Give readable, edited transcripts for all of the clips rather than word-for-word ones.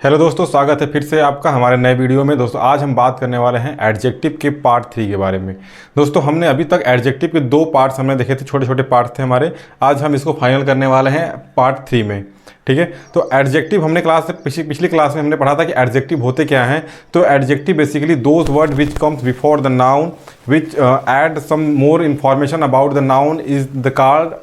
Hello दोस्तों, स्वागत है फिर से आपका हमारे नए वीडियो में। दोस्तों आज हम बात करने वाले हैं एडजेक्टिव के पार्ट 3 के बारे में। दोस्तों हमने अभी तक एडजेक्टिव के 2 पार्ट्स हमने देखे थे, छोटे छोटे पार्ट थे हमारे। आज हम इसको फाइनल करने वाले हैं पार्ट 3 में। ठीक है, तो एडजेक्टिव हमने पिछली क्लास में हमने पढ़ा था कि एडजेक्टिव होते क्या हैं। तो adjective basically those word which comes before the noun which add some more information about the noun is the called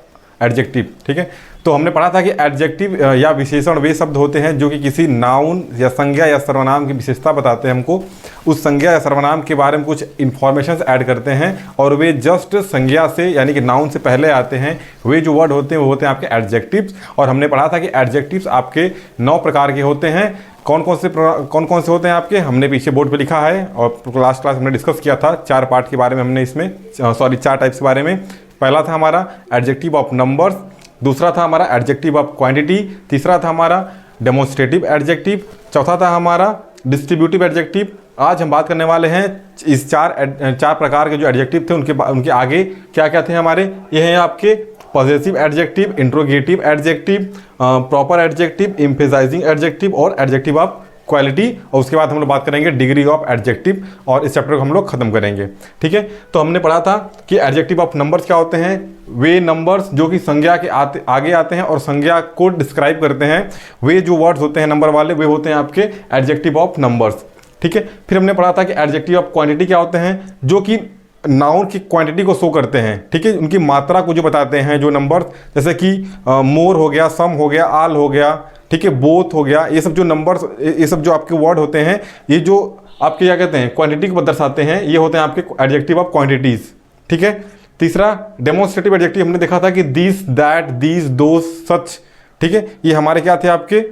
adjective. ठीक है, तो हमने पढ़ा था कि एडजेक्टिव या विशेषण वे शब्द होते हैं जो कि किसी नाउन या संज्ञा या सर्वनाम की विशेषता बताते हैं हमको। उस संज्ञा या सर्वनाम के बारे में कुछ इन्फॉर्मेशन ऐड करते हैं और वे जस्ट संज्ञा से यानी कि नाउन से पहले आते हैं। वे जो वर्ड होते हैं वो होते हैं आपके एडजेक्टिव्स। और हमने पढ़ा था कि एडजेक्टिव्स आपके 9 प्रकार के होते हैं। कौन कौन से होते हैं आपके, हमने पीछे बोर्ड पे लिखा है और लास्ट क्लास हमने डिस्कस किया था। 4 पार्ट के बारे में हमने इसमें 4 टाइप्स के बारे में। पहला था हमारा एडजेक्टिव ऑफ नंबर्स, दूसरा था हमारा एडजेक्टिव ऑफ क्वांटिटी, तीसरा था हमारा डेमोन्स्ट्रेटिव एडजेक्टिव, चौथा था हमारा डिस्ट्रीब्यूटिव एडजेक्टिव। आज हम बात करने वाले हैं इस 4 प्रकार के जो एडजेक्टिव थे उनके आगे क्या क्या थे हमारे। ये हैं आपके positive adjective, interrogative adjective, proper adjective, emphasizing adjective और एडजेक्टिव ऑफ क्वालिटी। और उसके बाद हम लोग बात करेंगे डिग्री ऑफ एडजेक्टिव और इस चैप्टर को हम लोग खत्म करेंगे। ठीक है, तो हमने पढ़ा था कि एडजेक्टिव ऑफ नंबर्स क्या होते हैं। वे नंबर्स जो कि संज्ञा के आगे आते हैं और संज्ञा को डिस्क्राइब करते हैं। वे जो वर्ड्स होते हैं नंबर वाले वे होते हैं आपके एडजेक्टिव ऑफ नंबर्स। ठीक है, फिर हमने पढ़ा था कि एडजेक्टिव ऑफ क्वांटिटी क्या होते हैं, जो कि नाउन की क्वांटिटी को शो करते हैं। ठीक है, उनकी मात्रा को जो बताते हैं जो नंबर, जैसे कि मोर हो गया, सम हो गया, आल हो गया, ठीक है, बोथ हो गया। ये सब जो नंबर्स, ये सब जो आपके वर्ड होते हैं, ये जो आपके क्या कहते हैं क्वांटिटी को दर्शाते हैं, ये होते हैं आपके एडजेक्टिव ऑफ क्वांटिटीज। ठीक है, तीसरा डेमोन्स्ट्रेटिव एडजेक्टिव हमने देखा था कि दिस, दैट, दीज, दोस, सच। ठीक है, ये हमारे क्या थे आपके।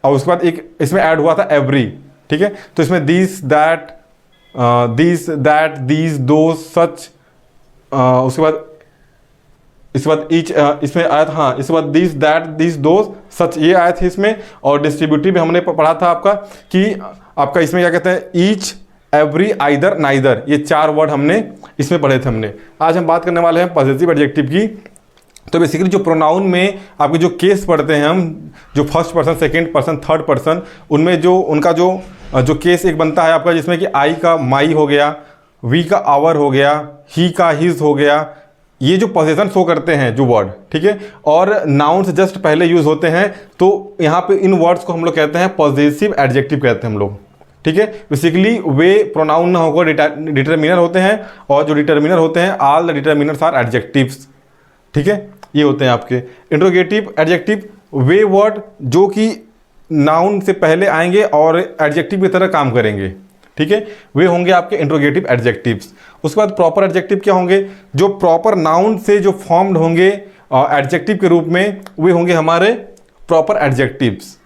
और उसके बाद एक इसमें ऐड हुआ था एवरी। ठीक है, तो इसमें दिस, दैट, दीज, दोस, सच। उसके बाद ईच इसमें आया था, हाँ, इसके बाद दिस, दैट, दिस, दोस, सच, ये आए थे इसमें। और डिस्ट्रीब्यूटिव में हमने पढ़ा था आपका कि आपका इसमें क्या कहते हैं ईच, एवरी, आइदर, नाइदर। ये 4 वर्ड हमने इसमें पढ़े थे हमने। आज हम बात करने वाले हैं पॉजिटिव एडजेक्टिव की। तो बेसिकली जो प्रोनाउन में आपके जो केस पढ़ते हैं हम, जो first person, second person, third person, उनमें जो उनका जो केस एक बनता है आपका, जिसमें कि आई का माई हो गया, वी का आवर हो गया, ही का हिज हो गया। ये जो पोजीशन शो करते हैं जो वर्ड, ठीक है, और नाउन से जस्ट पहले यूज होते हैं। तो यहाँ पे इन वर्ड्स को हम लोग कहते हैं पॉजिटिव एडजेक्टिव कहते हैं हम लोग। ठीक है, बेसिकली वे प्रोनाउन ना होकर डिटरमिनर होते हैं, और जो डिटरमिनर होते हैं all the determiners are adjectives. ठीक है, ये होते हैं आपके इंट्रोगेटिव एडजेक्टिव। वे वर्ड जो कि नाउन से पहले आएंगे और एडजेक्टिव की तरह काम करेंगे। ठीक है, वे होंगे आपके इंट्रोगेटिव एडजेक्टिव्स। उसके बाद प्रॉपर एडजेक्टिव क्या होंगे, जो प्रॉपर नाउन से जो फॉर्म्ड होंगे एडजेक्टिव के रूप में, वे होंगे हमारे प्रॉपर एडजेक्टिव्स।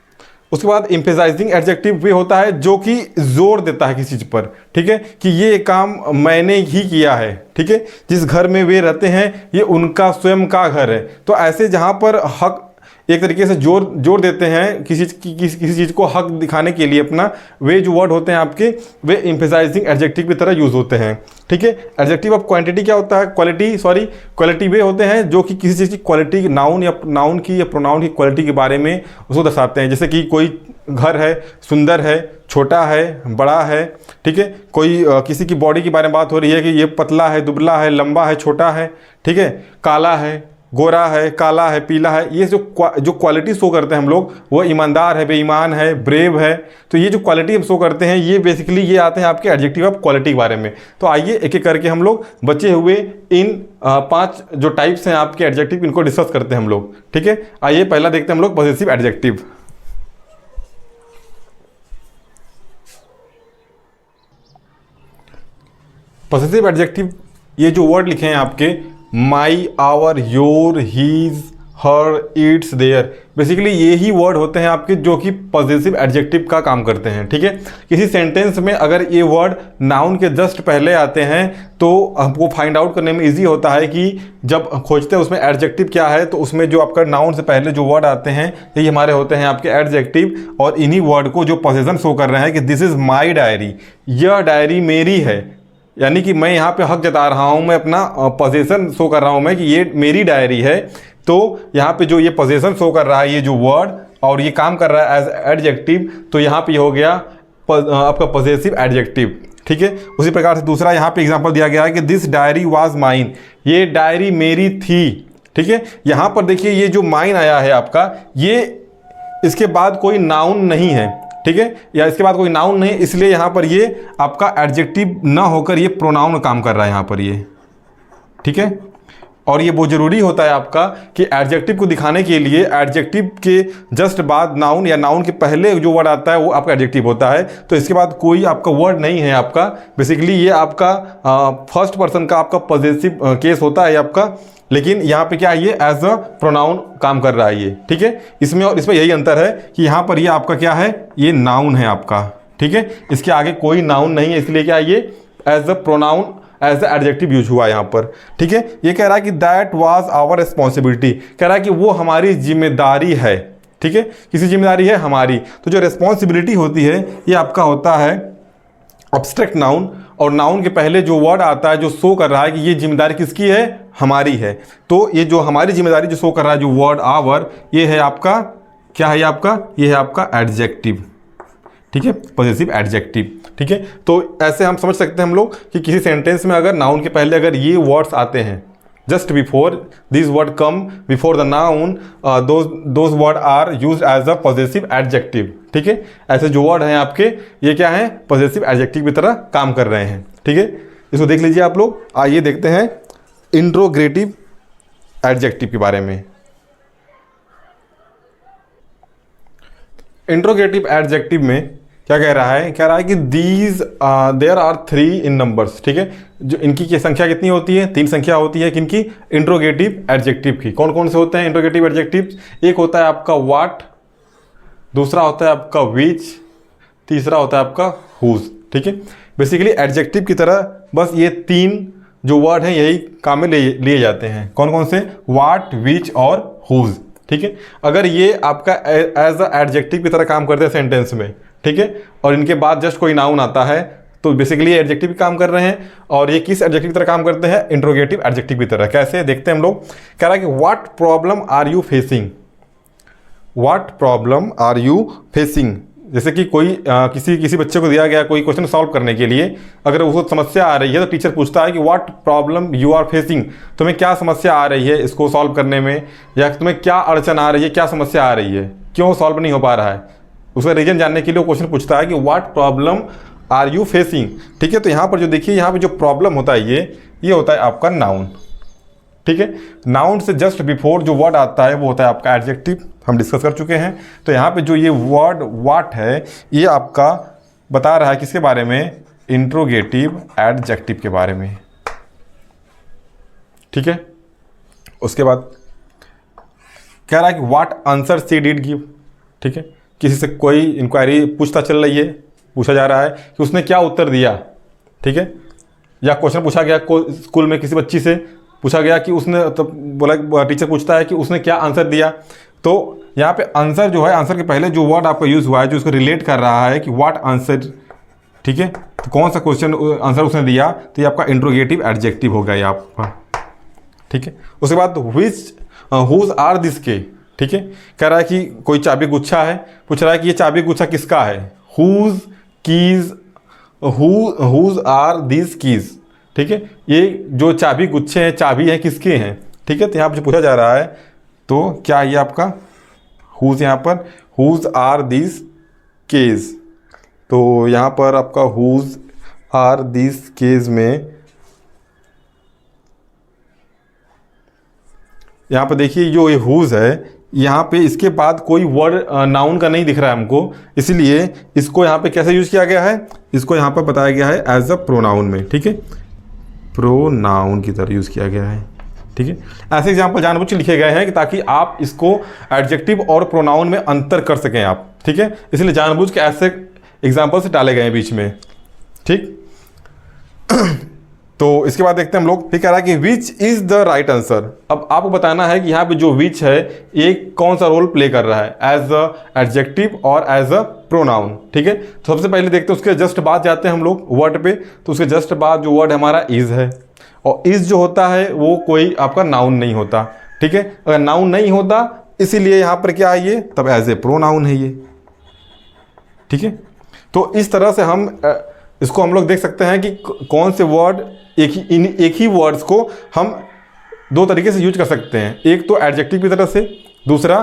उसके बाद एम्फेसाइजिंग एडजेक्टिव वे होता है जो कि जोर देता है किसी चीज़ पर। ठीक है, कि ये काम मैंने ही किया है। ठीक है, जिस घर में वे रहते हैं ये उनका स्वयं का घर है। तो ऐसे जहाँ पर हक एक तरीके से जोर देते हैं किसी चीज़ को हक दिखाने के लिए अपना, वे जो वर्ड होते हैं आपके, वे एम्फेसाइजिंग एडजेक्टिव की तरह यूज होते हैं। ठीक है, एडजेक्टिव ऑफ क्वांटिटी क्या होता है, क्वालिटी वे होते हैं जो कि किसी चीज़ की क्वालिटी, नाउन की या प्रोनाउन की क्वालिटी के बारे में उसको दर्शाते हैं। जैसे कि कोई घर है, सुंदर है, छोटा है, बड़ा है। ठीक है, कोई किसी की बॉडी के बारे में बात हो रही है कि ये पतला है, दुबला है, लंबा है, छोटा है। ठीक है, काला है, गोरा है, काला है, पीला है। ये जो क्वालिटी शो करते हैं हम लोग, वो ईमानदार है, बेईमान है, ब्रेव है। तो ये जो क्वालिटी हम शो करते हैं, ये बेसिकली ये आते हैं आपके एडजेक्टिव ऑफ क्वालिटी के बारे में। तो आइए एक एक करके हम लोग बचे हुए इन 5 जो टाइप्स हैं आपके एडजेक्टिव, इनको डिस्कस करते हैं हम लोग। ठीक है, आइए पहला देखते हैं हम लोग पॉजिटिव एडजेक्टिव। पॉजिटिव एडजेक्टिव, ये जो वर्ड लिखे हैं आपके my, our, your, his, her, its, their, basically ये ही वर्ड होते हैं आपके जो कि पॉजिटिव एडजेक्टिव का काम करते हैं। ठीक है, किसी सेंटेंस में अगर ये वर्ड नाउन के जस्ट पहले आते हैं तो हमको फाइंड आउट करने में इजी होता है कि जब खोजते हैं उसमें एडजेक्टिव क्या है, तो उसमें जो आपका नाउन से पहले जो वर्ड आते हैं यही हमारे होते हैं आपके एडजेक्टिव। और इन्हीं वर्ड को जो पोजीशन शो कर रहे हैं कि दिस इज़ माई डायरी, यह डायरी मेरी है, यानी कि मैं यहाँ पे हक जता रहा हूँ, मैं अपना पोजीशन शो कर रहा हूँ मैं कि ये मेरी डायरी है। तो यहाँ पे जो ये पोजीशन शो कर रहा है, ये जो वर्ड और ये काम कर रहा है एज एडजेक्टिव, तो यहाँ पे हो गया आपका पॉजेसिव एडजेक्टिव। ठीक है, उसी प्रकार से दूसरा यहाँ पे एग्जांपल दिया गया है कि दिस डायरी वाज माइन, ये डायरी मेरी थी। ठीक है, यहाँ पर देखिए ये जो माइन आया है आपका, ये इसके बाद कोई नाउन नहीं है। ठीक है, या इसके बाद कोई नाउन नहीं, इसलिए यहाँ पर ये आपका एडजेक्टिव ना होकर ये प्रोनाउन काम कर रहा है यहाँ पर ये। ठीक है, और ये बहुत ज़रूरी होता है आपका कि एडजेक्टिव को दिखाने के लिए एडजेक्टिव के जस्ट बाद नाउन या नाउन के पहले जो वर्ड आता है वो आपका एडजेक्टिव होता है। तो इसके बाद कोई आपका वर्ड नहीं है आपका, बेसिकली ये आपका फर्स्ट पर्सन का आपका पॉजेसिव केस होता है आपका, लेकिन यहाँ पे क्या है, ये एज अ प्रोनाउन काम कर रहा है ये। ठीक है, इसमें और इसमें यही अंतर है कि यहाँ पर ये आपका क्या है, ये नाउन है आपका। ठीक है, इसके आगे कोई नाउन नहीं है, इसलिए क्या है, ये as a pronoun as a adjective use हुआ यहाँ पर। ठीक है, ये कह रहा है कि दैट वाज आवर रिस्पॉन्सिबिलिटी, कह रहा है कि वो हमारी जिम्मेदारी है। ठीक है, किसी जिम्मेदारी है हमारी, तो जो रिस्पॉन्सिबिलिटी होती है ये आपका होता है एब्स्ट्रैक्ट नाउन, और नाउन के पहले जो वर्ड आता है जो शो कर रहा है कि ये जिम्मेदारी किसकी है, हमारी है। तो ये जो हमारी जिम्मेदारी जो शो कर रहा है, जो वर्ड आवर, ये है आपका क्या है, आपका ये है आपका एडजेक्टिव। ठीक है, पॉजेसिव एडजेक्टिव। ठीक है, तो ऐसे हम समझ सकते हैं हम लोग कि किसी सेंटेंस में अगर नाउन के पहले अगर ये वर्ड्स आते हैं, just before this word come before the noun, those word are used as a possessive adjective. ठीक है, ऐसे जो वर्ड हैं आपके, ये क्या है, पॉजेसिव एडजेक्टिव की तरह काम कर रहे हैं। ठीक है, इसको देख लीजिए आप लोग। आइए देखते हैं इंट्रोगेटिव एडजेक्टिव के बारे में। इंट्रोगेटिव एडजेक्टिव में क्या कह रहा है, कह रहा है कि these there are 3 in numbers. ठीक है, जो इनकी संख्या कितनी होती है, 3 संख्या होती है किनकी, इंट्रोगेटिव एडजेक्टिव की। कौन कौन से होते हैं इंट्रोगेटिव एडजेक्टिव, एक होता है आपका व्हाट, दूसरा होता है आपका विच, तीसरा होता है आपका हुज। ठीक है, बेसिकली एडजेक्टिव की तरह बस ये 3 जो वर्ड हैं यही काम में लिए जाते हैं। कौन कौन से, व्हाट, विच और हुज। ठीक है, अगर ये आपका एज अ एडजेक्टिव की तरह काम करते हैं सेंटेंस में, ठीक है, और इनके बाद जस्ट कोई नाउन आता है, तो बेसिकली एडजेक्टिव काम कर रहे हैं। और ये किस एडजेक्टिव की तरह काम करते हैं, इंट्रोगेटिव एडजेक्टिव की तरह। कैसे देखते हैं हम लोग। कह रहा है कि what problem are you facing, what problem are you facing. जैसे कि कोई किसी बच्चे को दिया गया कोई क्वेश्चन सॉल्व करने के लिए, अगर उसको समस्या आ रही है तो टीचर पूछता है कि what problem you are facing, तुम्हें क्या समस्या आ रही है इसको सॉल्व करने में, या तुम्हें क्या अड़चन आ रही है, क्या समस्या आ रही है, क्यों सॉल्व नहीं हो पा रहा है, उसका रीजन जानने के लिए वो क्वेश्चन पूछता है कि what problem are you facing. ठीक है, तो यहाँ पर जो देखिए, यहाँ पे जो प्रॉब्लम होता है ये होता है आपका नाउन। ठीक है, नाउन से जस्ट बिफोर जो वर्ड आता है वो होता है आपका एडजेक्टिव, हम डिस्कस कर चुके हैं। तो यहाँ पे जो ये वर्ड व्हाट है, ये आपका बता रहा है किसके बारे में, इंट्रोगेटिव एडजेक्टिव के बारे में। ठीक है, उसके बाद कह रहा है कि what answer she did give. ठीक है, किसी से कोई इंक्वायरी पूछता चल रही है, पूछा जा रहा है कि उसने क्या उत्तर दिया। ठीक है, या क्वेश्चन पूछा गया स्कूल में किसी बच्ची से, पूछा गया कि उसने, तो बोला, टीचर पूछता है कि उसने क्या आंसर दिया। तो यहाँ पे आंसर जो है, आंसर के पहले जो वर्ड आपका यूज़ हुआ है जो उसको रिलेट कर रहा है कि व्हाट आंसर। ठीक है, तो कौन सा क्वेश्चन आंसर उसने दिया, तो ये आपका इंट्रोगेटिव एडजेक्टिव हो गया ये आपका। ठीक है, उसके बाद विच हुज आर दिस के। ठीक है, कह रहा है कि कोई चाबी गुच्छा है, पूछ रहा है कि ये चाबी गुच्छा किसका है, whose keys, whose are this keys. ठीक है, ये जो चाबी गुच्छे हैं, चाबी है किसके हैं। ठीक है, तो यहाँ पर जो पूछा जा रहा है, तो क्या ये आपका हुज, यहाँ पर हुज आर दिस केज। तो यहाँ पर आपका हुज आर दिस केज में यहाँ पर देखिए जो ये हुज है, यहाँ पे इसके बाद कोई वर्ड नाउन का नहीं दिख रहा है हमको, इसलिए इसको यहाँ पे कैसे यूज किया गया है, इसको यहाँ पर बताया गया है एज अ प्रोनाउन में। ठीक है, प्रोनाउन की तरह यूज किया गया है। ठीक है, ऐसे एग्जाम्पल जानबूझ के लिखे गए हैं कि ताकि आप इसको एडजेक्टिव और प्रोनाउन में अंतर कर सकें आप। ठीक है, इसलिए जानबूझ के ऐसे एग्जाम्पल्स डाले गए हैं बीच में। ठीक, तो इसके बाद देखते हैं हम लोग। ये कह रहा है कि which is the right answer. अब आपको बताना है कि यहाँ पे जो विच है ये कौन सा रोल प्ले कर रहा है, एज अ एडजेक्टिव और एज अ प्रोनाउन। ठीक है, तो सबसे पहले देखते हैं, उसके जस्ट बाद जाते हैं हम लोग वर्ड पे। तो उसके जस्ट बाद जो वर्ड हमारा इज है, और इज जो होता है वो कोई आपका नाउन नहीं होता। ठीक है, अगर नाउन नहीं होता इसीलिए यहाँ पर क्या है ये, तब एज ए प्रोनाउन है ये, ठीक है। तो इस तरह से हम इसको हम लोग देख सकते हैं कि कौन से वर्ड एक ही वर्ड्स को हम दो तरीके से यूज कर सकते हैं, एक तो एडजेक्टिव की तरह से, दूसरा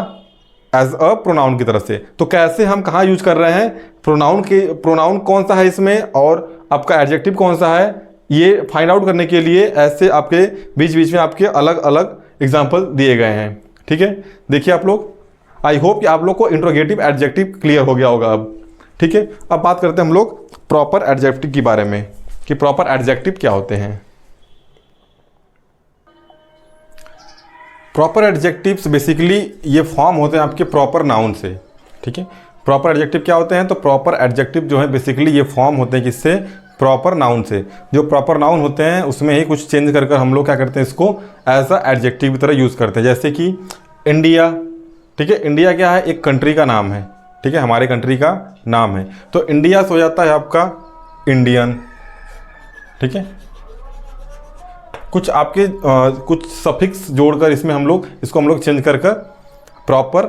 एज अ प्रोनाउन की तरफ से। तो कैसे हम कहाँ यूज कर रहे हैं, प्रोनाउन कौन सा है इसमें और आपका एडजेक्टिव कौन सा है, ये फाइंड आउट करने के लिए ऐसे आपके बीच बीच में आपके अलग अलग एग्जाम्पल दिए गए हैं, ठीक है। देखिए आप लोग, आई होप कि आप लोग को इंट्रोगेटिव एडजेक्टिव क्लियर हो गया होगा अब, ठीक है। अब बात करते हैं हम लोग प्रॉपर एडजेक्टिव के बारे में कि प्रॉपर एडजेक्टिव क्या होते हैं। प्रॉपर एडजेक्टिव्स बेसिकली ये फॉर्म होते हैं आपके प्रॉपर नाउन से, ठीक है। प्रॉपर एडजेक्टिव क्या होते हैं, तो प्रॉपर एडजेक्टिव जो है बेसिकली ये फॉर्म होते हैं किससे, प्रॉपर नाउन से। जो प्रॉपर नाउन होते हैं उसमें ही कुछ चेंज कर हम लोग क्या करते हैं, इसको एज अ एडजेक्टिव की तरह यूज़ करते हैं। जैसे कि इंडिया, ठीक है, इंडिया क्या है, एक कंट्री का नाम है, ठीक है, हमारे कंट्री का नाम है। तो इंडिया से हो जाता है आपका इंडियन, ठीक है। कुछ आपके कुछ सफिक्स जोड़कर इसमें हम लोग इसको चेंज कर प्रॉपर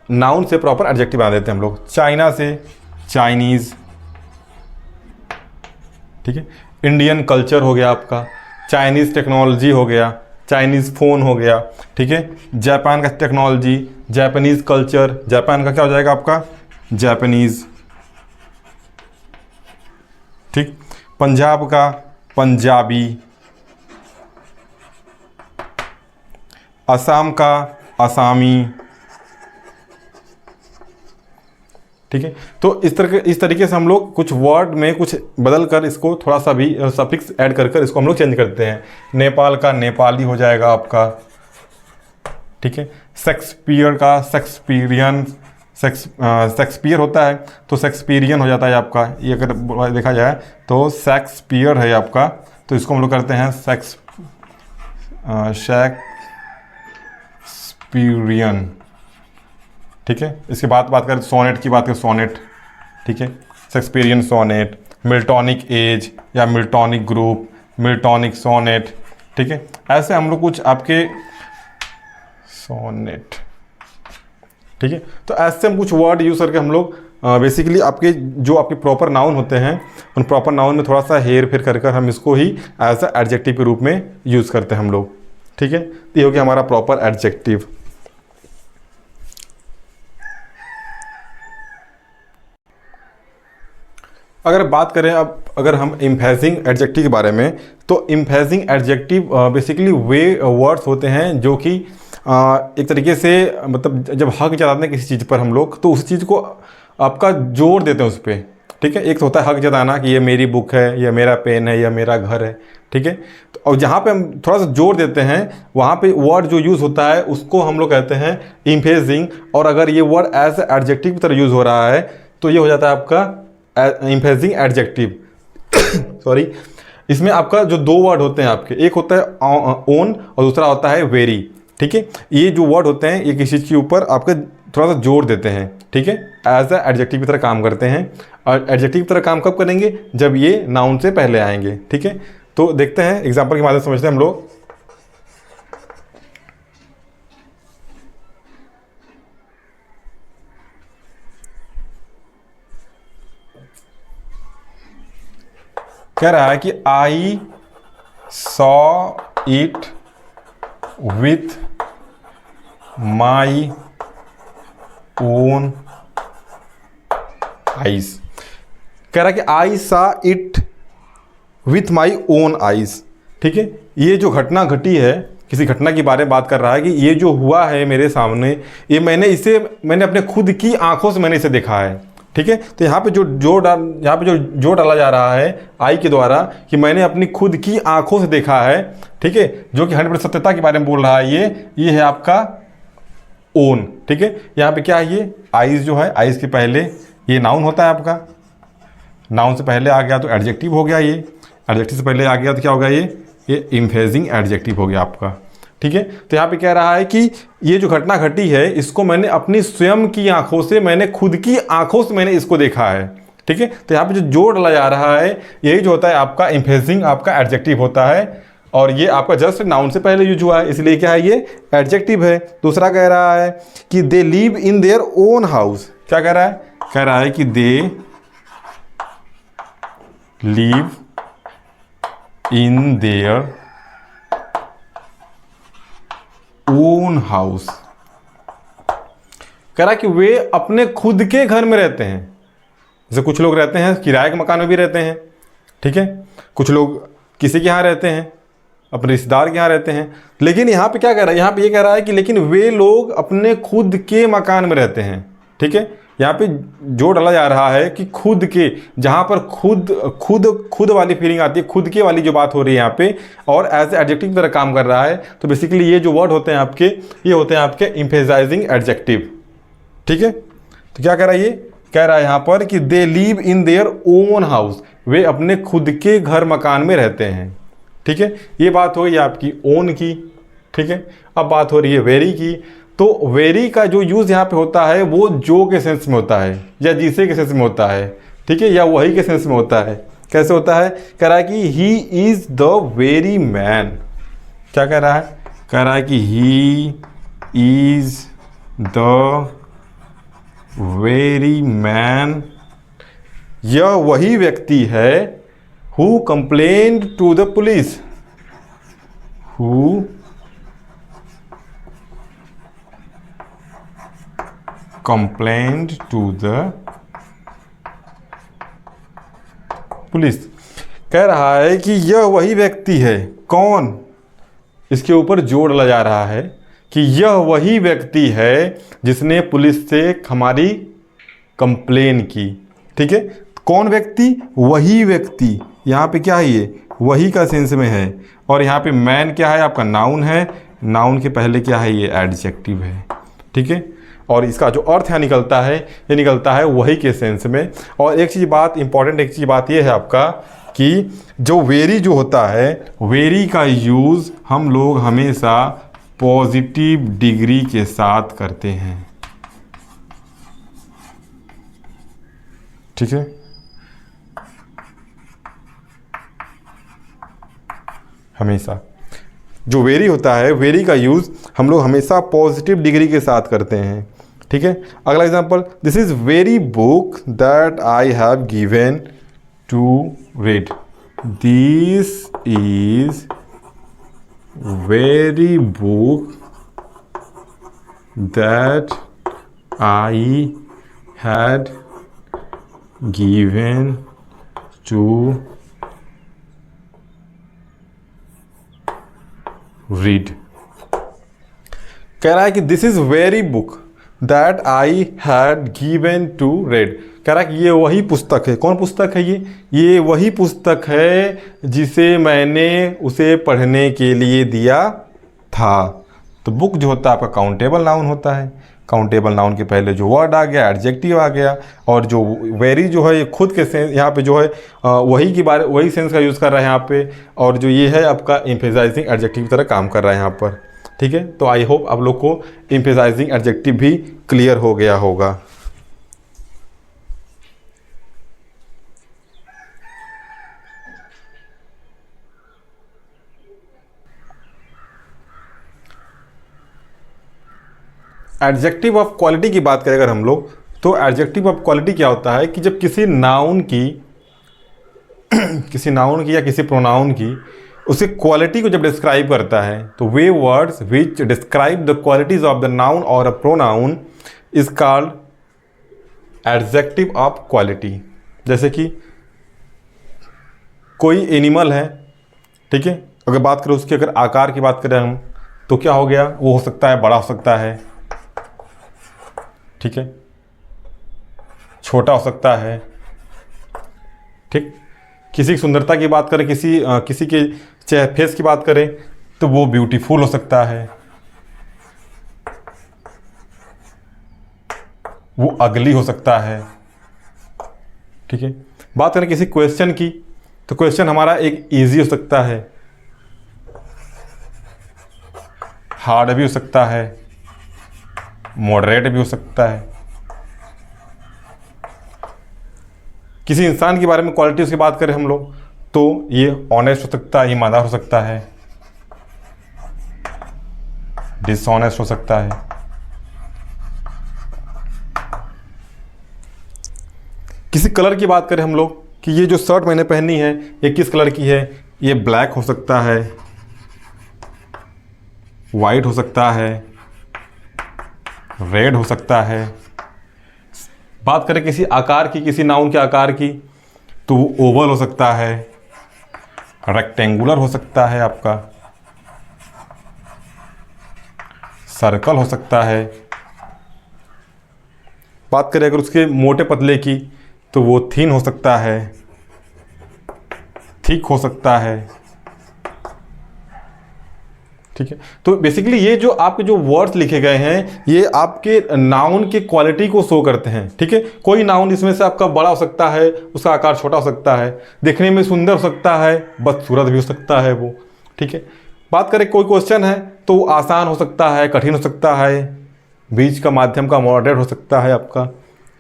नाउन से प्रॉपर एडजेक्टिव बना देते हैं हम लोग। चाइना से चाइनीज़, ठीक है। इंडियन कल्चर हो गया आपका, चाइनीज़ टेक्नोलॉजी हो गया, चाइनीज़ फ़ोन हो गया, ठीक है। जापान का टेक्नोलॉजी, जापानीज़ कल्चर, जापान का क्या हो जाएगा आपका जापानीज़, ठीक। पंजाब का पंजाबी, असम का असामी, ठीक है। तो इस तरीके से हम लोग कुछ वर्ड में कुछ बदल कर इसको थोड़ा सा भी सफिक्स ऐड कर इसको हम लोग चेंज करते हैं। नेपाल का नेपाली हो जाएगा आपका, ठीक है। शेक्सपियर का शेक्सपियरियन, शेक्सपियर होता है तो शेक्सपियरियन हो जाता है आपका। ये अगर देखा जाए तो शेक्सपियर है आपका, तो इसको हम लोग करते हैं शेक्सपियरियन, ठीक है। इसके बाद बात करें सोनेट की, बात करें सोनेट, ठीक है, शेक्सपियरियन सोनेट, मिल्टॉनिक एज या मिल्टॉनिक ग्रुप, मिल्टॉनिक सोनेट, ठीक है। ऐसे हम लोग कुछ आपके सोनेट, ठीक है। तो ऐसे हम कुछ वर्ड यूज़ करके हम लोग बेसिकली आपके जो आपके प्रॉपर नाउन होते हैं उन प्रॉपर नाउन में थोड़ा सा हेर फेर कर हम इसको ही एज अ एडजेक्टिव के रूप में यूज़ करते हैं हम लोग, ठीक है। तो ये हो गया हमारा प्रॉपर एडजेक्टिव। अगर बात करें अब अगर हम एम्फेसिंग एडजेक्टिव के बारे में, तो एम्फेसिंग एडजेक्टिव बेसिकली वे वर्ड्स होते हैं जो कि एक तरीके से मतलब जब हक जताते हैं किसी चीज़ पर हम लोग, तो उस चीज़ को आपका जोर देते हैं उस पर, ठीक है। एक तो होता है हक जताना कि ये मेरी बुक है, या मेरा पेन है, या मेरा घर है, ठीक है। तो और जहाँ पे हम थोड़ा सा जोर देते हैं वहाँ पे वर्ड जो यूज़ होता है उसको हम लोग कहते हैं एम्फेसिंग। और अगर ये वर्ड एज एडजेक्टिव की तरह यूज़ हो रहा है तो ये हो जाता है आपका एम्फेसिंग एडजेक्टिव। सॉरी, इसमें आपका जो दो वर्ड होते हैं आपके, एक होता है ओन और दूसरा होता है वेरी, ठीक है। ये जो वर्ड होते हैं ये किसी चीज़ के ऊपर आपके थोड़ा सा जोर देते हैं, ठीक है, एज अ एडजेक्टिव की तरह काम करते हैं। और एडजेक्टिव की तरह काम कब करेंगे, जब ये नाउन से पहले आएंगे, ठीक है। तो देखते हैं एग्जांपल के माध्यम से समझते हैं हम लोग। कह रहा है कि I saw it with my own eyes. कह रहा है कि I saw it with my own eyes, ठीक है। ये जो घटना घटी है, किसी घटना के बारे में बात कर रहा है कि ये जो हुआ है मेरे सामने, ये मैंने अपने खुद की आंखों से मैंने इसे देखा है, ठीक है। तो यहाँ पे जो जोर डाला जा रहा है आई के द्वारा कि मैंने अपनी खुद की आंखों से देखा है, ठीक है, जो कि 100% सत्यता के बारे में बोल रहा है। ये है आपका ओन, ठीक है। यहाँ पे क्या है, ये आइज जो है, आइज के पहले ये नाउन होता है आपका, नाउन से पहले आ गया तो एडजेक्टिव हो गया, ये एडजेक्टिव से पहले आ गया तो क्या हो गया, ये एम्फेसिंग एडजेक्टिव हो गया आपका, ठीक है। तो यहाँ पे कह रहा है कि ये जो घटना घटी है इसको मैंने अपनी स्वयं की आंखों से, मैंने खुद की आंखों से मैंने इसको देखा है, ठीक है। तो यहाँ पे जो जोर डाला जा रहा है यही जो होता है आपका एम्फेसिंग आपका एडजेक्टिव होता है। और ये आपका जस्ट नाउन से पहले यूज हुआ है, इसलिए क्या है, ये एडजेक्टिव है। दूसरा कह रहा है कि they live in their own house. क्या कह रहा है? कह रहा है कि they live in their own house. कह रहा है कि वे अपने खुद के घर में रहते हैं। जैसे कुछ लोग रहते हैं किराए के मकान में भी रहते हैं, ठीक है, कुछ लोग किसी के यहाँ रहते हैं, अपने रिश्तेदार के यहाँ रहते हैं। लेकिन यहाँ पे क्या कह रहा है, यहाँ पे ये कह रहा है कि लेकिन वे लोग अपने खुद के मकान में रहते हैं, ठीक है। यहाँ पे जो डाला जा रहा है कि खुद के, जहाँ पर खुद खुद खुद वाली फीलिंग आती है, खुद के वाली जो बात हो रही है यहाँ पे, और एज एडजेक्टिव की तरह काम कर रहा है। तो बेसिकली ये जो वर्ड होते हैं आपके, ये होते हैं आपके एम्फेसाइजिंग एडजेक्टिव, ठीक है। तो क्या कह रहा है, ये कह रहा है यहाँ पर कि they live in their own house, वे अपने खुद के घर मकान में रहते हैं, ठीक है। ये बात हो गई आपकी ओन की, ठीक है। अब बात हो रही है वेरी की। तो वेरी का जो यूज़ यहाँ पे होता है वो जो के सेंस में होता है, या जिसे के सेंस में होता है, ठीक है, या वही के सेंस में होता है। कैसे होता है? कह रहा है कि he is the very man. क्या कह रहा है? कह रहा है कि he is the very man, यह वही व्यक्ति है, who complained to the police, who complained to the police. कह रहा है कि यह वही व्यक्ति है। कौन? इसके ऊपर जोड़ डाला जा रहा है कि यह वही व्यक्ति है जिसने पुलिस से हमारी कंप्लेन की, ठीक है। कौन व्यक्ति? वही व्यक्ति। यहाँ पे क्या है, ये वही का सेंस में है, और यहाँ पे मैन क्या है, आपका नाउन है। नाउन के पहले क्या है, ये एडजेक्टिव है, ठीक है। और इसका जो अर्थ यहाँ निकलता है, ये निकलता है वही के सेंस में। और एक चीज़ बात इंपॉर्टेंट, एक चीज़ बात ये है आपका कि जो वेरी जो होता है, वेरी का यूज़ हम लोग हमेशा पॉजिटिव डिग्री के साथ करते हैं, ठीक है। हमेशा जो वेरी होता है, वेरी का यूज़ हम लोग हमेशा पॉजिटिव डिग्री के साथ करते हैं, ठीक है। अगला example, this is very book that I have given to read. This is very book that I had given to read. कह रहा है कि this is very book that I had given to read. कह रहा है कि ये वही पुस्तक है। कौन पुस्तक है ये वही पुस्तक है जिसे मैंने उसे पढ़ने के लिए दिया था। तो बुक जो होता है आपका काउंटेबल नाउन होता है। काउंटेबल नाउन के पहले जो वर्ड आ गया, एडजेक्टिव आ गया, और जो वेरी जो है ये खुद के सेंस, यहाँ पे जो है वही की बारे, वही सेंस का यूज़ कर रहा है यहाँ पे, और जो ये है आपका एम्फेसाइजिंग एडजेक्टिव की तरह काम कर रहा है यहाँ पर, ठीक है। तो आई होप आप लोग को एम्फेसाइजिंग एडजेक्टिव भी क्लियर हो गया होगा। एडजेक्टिव ऑफ क्वालिटी की बात करें अगर हम लोग, तो एडजेक्टिव ऑफ क्वालिटी क्या होता है कि जब किसी नाउन की या किसी प्रोनाउन की उसकी क्वालिटी को जब डिस्क्राइब करता है, तो वे words which describe the qualities of the noun और a pronoun is called adjective of quality. जैसे कि कोई एनिमल है, ठीक है, अगर बात करें उसके, अगर आकार की बात करें हम, तो क्या हो गया, वो हो सकता है बड़ा हो सकता है, ठीक है, छोटा हो सकता है, ठीक। किसी की सुंदरता की बात करें, किसी के फेस की बात करें, तो वो ब्यूटीफुल हो सकता है, वो अगली हो सकता है, ठीक है। बात करें किसी क्वेश्चन की, तो क्वेश्चन हमारा एक इजी हो सकता है, हार्ड भी हो सकता है, मॉडरेट भी हो सकता है। किसी इंसान के बारे में क्वालिटी उसकी बात करें हम लोग, तो ये ऑनेस्ट हो सकता है, ईमानदार हो सकता है, डिसऑनेस्ट हो सकता है। किसी कलर की बात करें हम लोग कि ये जो शर्ट मैंने पहनी है ये किस कलर की है, ये ब्लैक हो सकता है, वाइट हो सकता है, रेड हो सकता है। बात करें किसी आकार की, किसी नाउन के आकार की, तो वो ओवल हो सकता है, रेक्टेंगुलर हो सकता है, आपका सर्कल हो सकता है। बात करें अगर उसके मोटे पतले की, तो वो थिन हो सकता है, थिक हो सकता है। ठीक है, तो बेसिकली ये जो आपके जो वर्ड्स लिखे गए हैं ये आपके नाउन के क्वालिटी को शो करते हैं। ठीक है, कोई नाउन इसमें से आपका बड़ा हो सकता है, उसका आकार छोटा हो सकता है, देखने में सुंदर हो सकता है, बदसूरत भी हो सकता है वो। ठीक है, बात करें कोई क्वेश्चन है तो वो आसान हो सकता है, कठिन हो सकता है, बीच का, माध्यम का, मॉडरेट हो सकता है आपका।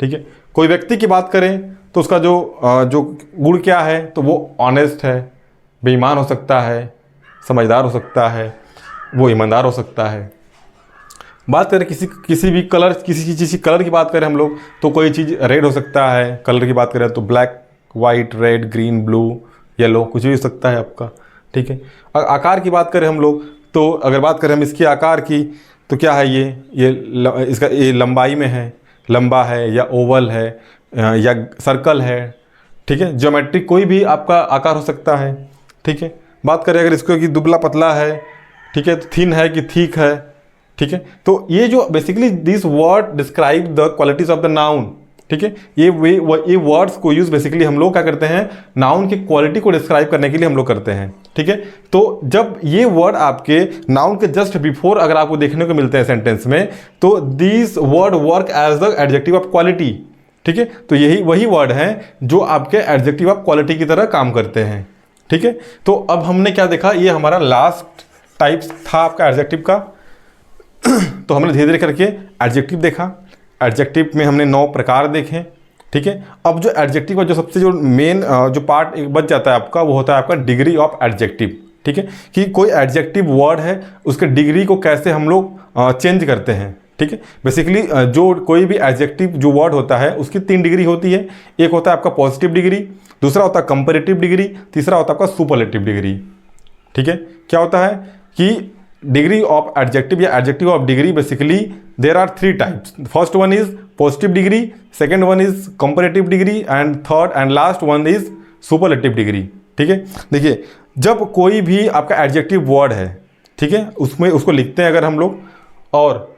ठीक है, कोई व्यक्ति की बात करें तो उसका जो गुण क्या है, तो वो ऑनेस्ट है, बेईमान हो सकता है, समझदार हो सकता है, वो ईमानदार हो सकता है। बात करें किसी भी कलर, किसी चीज़ की कलर की बात करें हम लोग, तो कोई चीज़ रेड हो सकता है, कलर की बात करें तो black, white, red, green, blue, yellow, कुछ भी हो सकता है आपका। ठीक है, और आकार की बात करें हम लोग, तो अगर बात करें हम इसके आकार की, तो क्या है इसका ये लंबाई में है, लंबा है या ओवल है या सर्कल है। ठीक है, ज्योमेट्रिक कोई भी आपका आकार हो सकता है। ठीक है, बात करें अगर इसको कि दुबला पतला है, ठीक है, तो थिन है कि थिक है। ठीक है, तो ये जो basically this word describe the qualities of the noun. ठीक है, ये वर्ड्स को यूज बेसिकली हम लोग क्या करते हैं, नाउन की क्वालिटी को डिस्क्राइब करने के लिए हम लोग करते हैं। ठीक है, तो जब ये वर्ड आपके नाउन के जस्ट बिफोर अगर आपको देखने को मिलते हैं सेंटेंस में, तो this word work as the adjective of quality. ठीक है, तो यही वही वर्ड हैं जो आपके एडजेक्टिव ऑफ क्वालिटी की तरह काम करते हैं। ठीक है, तो अब हमने क्या देखा, ये हमारा लास्ट टाइप्स था आपका एडजेक्टिव का। तो हमने धीरे धीरे करके एडजेक्टिव देखा, एडजेक्टिव में हमने 9 प्रकार देखे। ठीक है, अब जो एडजेक्टिव का जो सबसे जो मेन जो पार्ट एक बच जाता है आपका, वो होता है आपका डिग्री ऑफ एडजेक्टिव। ठीक है, कि कोई एडजेक्टिव वर्ड है उसके डिग्री को कैसे हम लोग चेंज करते हैं। ठीक है, बेसिकली जो कोई भी एडजेक्टिव जो वर्ड होता है उसकी 3 डिग्री होती है। एक होता है आपका पॉजिटिव डिग्री, दूसरा होता है कंपैरेटिव डिग्री, तीसरा होता है आपका सुपरलेटिव डिग्री। ठीक है, क्या होता है कि डिग्री ऑफ एडजेक्टिव या adjective of degree, basically there are 3 types. First one is positive degree, second one is comparative degree, and third and last one is superlative degree. ठीक है, देखिए जब कोई भी आपका एडजेक्टिव वर्ड है, ठीक है, उसमें उसको लिखते हैं अगर हम लोग, और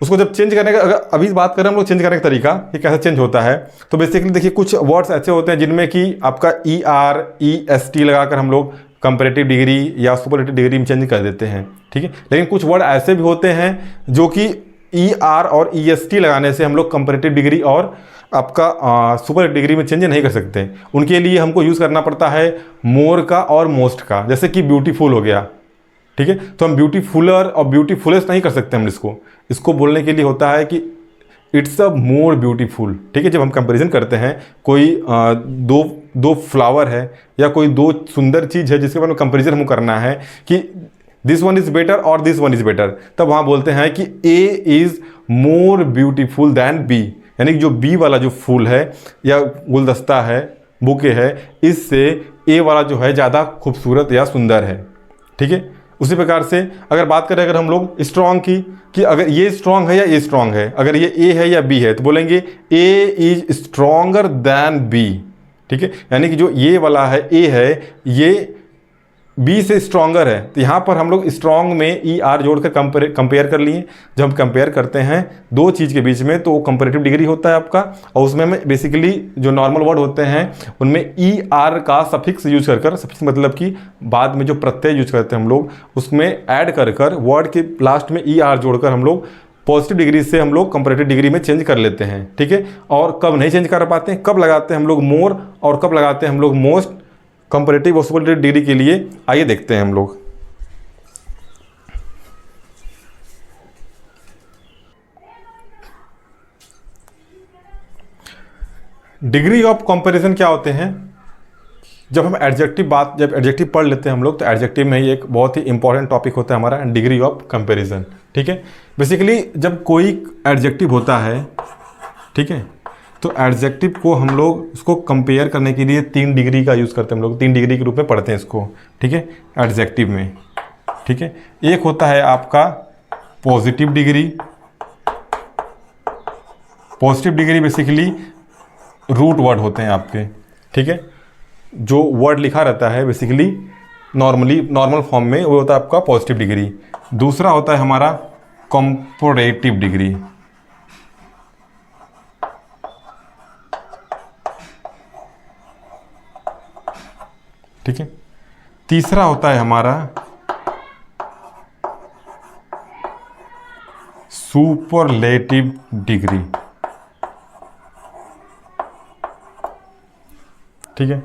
उसको जब चेंज करने का, अगर अभी बात करें हम लोग चेंज करने का तरीका कि कैसे चेंज होता है, तो बेसिकली देखिए कुछ वर्ड्स ऐसे होते हैं जिनमें कि आपका ER, EST लगाकर हम लोग कंपैरेटिव डिग्री या सुपरलेटिव डिग्री में चेंज कर देते हैं। ठीक है, लेकिन कुछ वर्ड ऐसे भी होते हैं जो कि ER और EST लगाने से हम लोग कंपैरेटिव डिग्री और आपका सुपरलेटिव डिग्री में चेंज नहीं कर सकते। उनके लिए हमको यूज़ करना पड़ता है मोर का और मोस्ट का। जैसे कि ब्यूटीफुल हो गया, ठीक है, तो हम ब्यूटीफुलर और ब्यूटीफुलेस्ट नहीं कर सकते हम इसको बोलने के लिए होता है कि इट्स अ मोर ब्यूटीफुल। ठीक है, जब हम कंपैरिजन करते हैं कोई दो फ्लावर है या कोई 2 सुंदर चीज़ है जिसके बारे में कंपैरिजन हमको करना है कि दिस वन इज़ बेटर और दिस वन इज़ बेटर, तब वहाँ बोलते हैं कि A is more beautiful than B, यानी कि जो B वाला जो फूल है या गुलदस्ता है, बुके है, इससे A वाला जो है ज़्यादा खूबसूरत या सुंदर है। ठीक है, उसी प्रकार से अगर बात करें अगर हम लोग स्ट्रॉन्ग की, कि अगर ये स्ट्रॉन्ग है या ये स्ट्रॉन्ग है, अगर ये A है या B है, तो बोलेंगे A is stronger than B। ठीक है, यानी कि जो ये वाला है A है, ये B से स्ट्रॉन्गर है। तो यहाँ पर हम लोग स्ट्रॉन्ग में ER जोड़कर कंपेयर कर लिए। जब हम कंपेयर करते हैं 2 चीज़ के बीच में, तो कंपैरेटिव डिग्री होता है आपका, और उसमें में बेसिकली जो नॉर्मल वर्ड होते हैं उनमें ER का सफिक्स यूज कर सफिक्स मतलब कि बाद में जो प्रत्यय यूज करते हैं हम लोग, उसमें ऐड कर वर्ड के लास्ट में ER जोड़कर हम लोग पॉजिटिव डिग्री से हम लोग कंपैरेटिव डिग्री में चेंज कर लेते हैं। ठीक है, और कब नहीं चेंज कर पाते हैं, कब लगाते हैं हम लोग मोर और कब लगाते हैं हम लोग मोस्ट कंपैरेटिव और सुपरलेटिव डिग्री के लिए, आइए देखते हैं हम लोग। डिग्री ऑफ कंपैरिजन क्या होते हैं, जब एडजेक्टिव पढ़ लेते हैं हम लोग, तो एडजेक्टिव में ही एक बहुत ही इंपॉर्टेंट टॉपिक होता है हमारा डिग्री ऑफ कंपैरिजन। ठीक है, बेसिकली जब कोई एडजेक्टिव होता है, ठीक है, तो एडजेक्टिव को हम लोग उसको कंपेयर करने के लिए 3 डिग्री का यूज़ करते हैं हम लोग, 3 डिग्री के रूप में पढ़ते हैं इसको। ठीक है, एडजेक्टिव में, ठीक है, एक होता है आपका positive degree. Positive degree basically root word होते हैं आपके, ठीक है, जो वर्ड लिखा रहता है बेसिकली नॉर्मल फॉर्म में, वो होता है आपका पॉजिटिव डिग्री। दूसरा होता है हमारा कंपैरेटिव डिग्री। ठीक है, तीसरा होता है हमारा सुपरलेटिव डिग्री। ठीक है,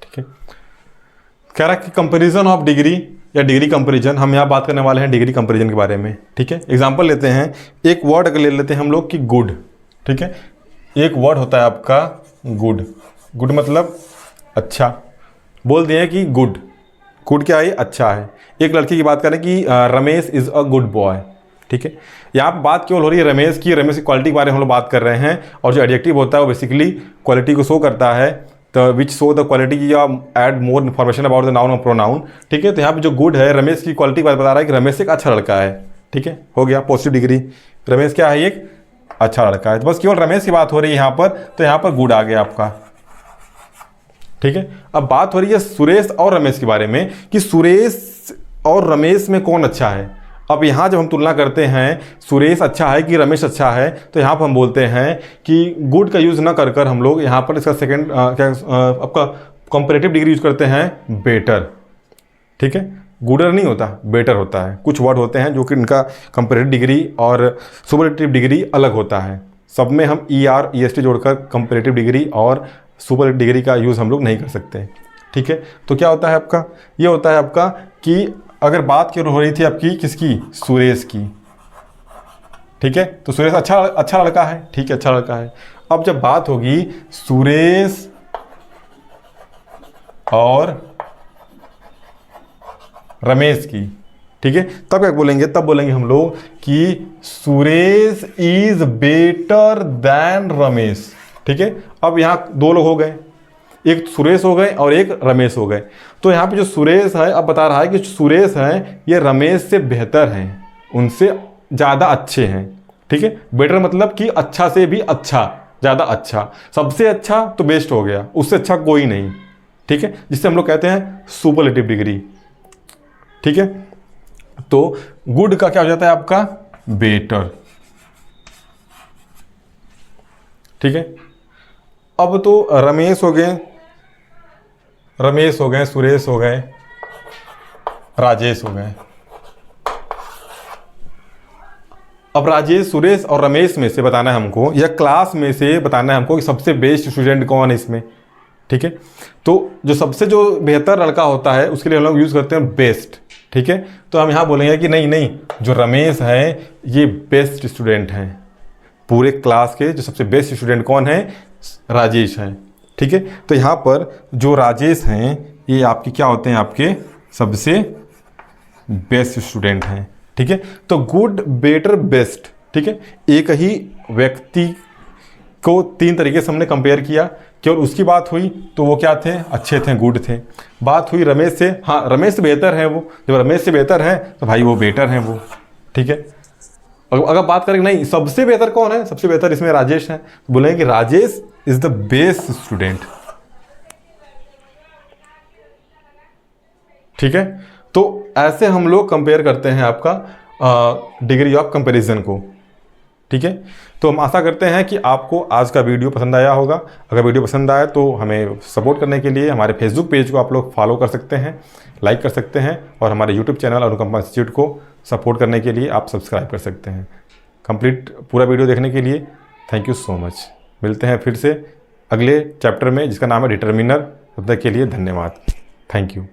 ठीक है, कह रहा है कि कंपैरिजन ऑफ डिग्री या डिग्री कंपैरिजन, हम यहाँ बात करने वाले हैं डिग्री कंपैरिजन के बारे में। ठीक है, एग्जांपल लेते हैं, एक वर्ड अगर ले लेते हैं हम लोग कि गुड। ठीक है, एक वर्ड होता है आपका गुड। गुड मतलब अच्छा, बोल दिए कि गुड। गुड क्या है? अच्छा है। एक लड़की की बात करें कि Ramesh is a good boy. ठीक है, यहाँ पर बात केवल हो रही है रमेश की क्वालिटी के बारे में हम लोग बात कर रहे हैं, और जो एडजेक्टिव होता है वो बेसिकली क्वालिटी को शो करता है, तो विच शो द क्वालिटी या add more information about the noun और प्रोनाउन। ठीक है, तो यहाँ पे जो गुड है रमेश की क्वालिटी बता रहा है कि रमेश एक अच्छा लड़का है। ठीक है, हो गया पॉजिटिव डिग्री, रमेश क्या है? एक अच्छा लड़का है। तो बस केवल रमेश की बात हो रही है यहाँ पर, तो यहाँ पर गुड आ गया आपका। ठीक है, अब बात हो रही है सुरेश और रमेश के बारे में कि सुरेश और रमेश में कौन अच्छा है। अब यहाँ जब हम तुलना करते हैं सुरेश अच्छा है कि रमेश अच्छा है, तो यहाँ पर हम बोलते हैं कि गुड का यूज़ ना कर हम लोग यहाँ पर इसका सेकंड आपका कंपैरेटिव डिग्री यूज करते हैं बेटर। ठीक है, गुडर नहीं होता, बेटर होता है। कुछ वर्ड होते हैं जो कि इनका कंपैरेटिव डिग्री और सुपरलेटिव डिग्री अलग होता है। सब में हम ER EST जोड़कर कंपैरेटिव डिग्री और सुपरलेटिव डिग्री का यूज़ हम लोग नहीं कर सकते। ठीक है, तो क्या होता है आपका? ये होता है आपका कि अगर बात हो रही थी आपकी किसकी? सुरेश की। ठीक है, तो सुरेश अच्छा लड़का है। ठीक है, अच्छा लड़का है। अब जब बात होगी सुरेश और रमेश की, ठीक है, तब क्या बोलेंगे? तब बोलेंगे हम लोग कि Suresh is better than Ramesh. ठीक है, अब यहाँ 2 लोग हो गए, एक सुरेश हो गए और एक रमेश हो गए। तो यहाँ पे जो सुरेश है अब बता रहा है कि सुरेश हैं ये रमेश से बेहतर हैं, उनसे ज़्यादा अच्छे हैं। ठीक है, बेटर मतलब कि अच्छा से भी अच्छा, ज़्यादा अच्छा, सबसे अच्छा तो बेस्ट हो गया, उससे अच्छा कोई नहीं। ठीक है, जिससे हम लोग कहते हैं सुपरलेटिव डिग्री। ठीक है, तो गुड का क्या हो जाता है आपका? बेटर। ठीक है, अब तो रमेश हो गए, सुरेश हो गए, राजेश हो गए। अब राजेश, सुरेश और रमेश में से बताना है हमको, या क्लास में से बताना है हमको कि सबसे बेस्ट स्टूडेंट कौन है इसमें। ठीक है, तो जो बेहतर लड़का होता है उसके लिए हम लोग यूज़ करते हैं बेस्ट। ठीक है, तो हम यहाँ बोलेंगे कि नहीं, जो रमेश है ये बेस्ट स्टूडेंट हैं। पूरे क्लास के जो सबसे बेस्ट स्टूडेंट कौन है? राजेश हैं। ठीक है, तो यहाँ पर जो राजेश हैं ये आपके क्या होते हैं? आपके सबसे बेस्ट स्टूडेंट हैं। ठीक है, तो गुड, बेटर, बेस्ट। ठीक है, एक ही व्यक्ति को 3 तरीके से हमने कंपेयर किया। केवल उसकी बात हुई तो वो क्या थे? अच्छे थे, गुड थे। बात हुई रमेश से, हाँ रमेश से बेहतर है वो, जब रमेश से बेहतर है तो भाई वो बेटर हैं वो। ठीक है, अगर बात करें नहीं सबसे बेहतर कौन है? सबसे बेहतर इसमें राजेश है, तो बोलेंगे कि Rajesh is the best student. ठीक है, तो ऐसे हम लोग कंपेयर करते हैं आपका डिग्री ऑफ कंपैरिजन को। ठीक है, तो हम आशा करते हैं कि आपको आज का वीडियो पसंद आया होगा। अगर वीडियो पसंद आए तो हमें सपोर्ट करने के लिए हमारे फेसबुक पेज को आप लोग फॉलो कर सकते हैं, लाइक कर सकते हैं, और हमारे यूट्यूब चैनल अनुकंपा इंस्टीट्यूट को सपोर्ट करने के लिए आप सब्सक्राइब कर सकते हैं। कंप्लीट पूरा वीडियो देखने के लिए थैंक यू सो मच। मिलते हैं फिर से अगले चैप्टर में जिसका नाम है डिटर्मिनर। तब तक के लिए धन्यवाद। Thank you.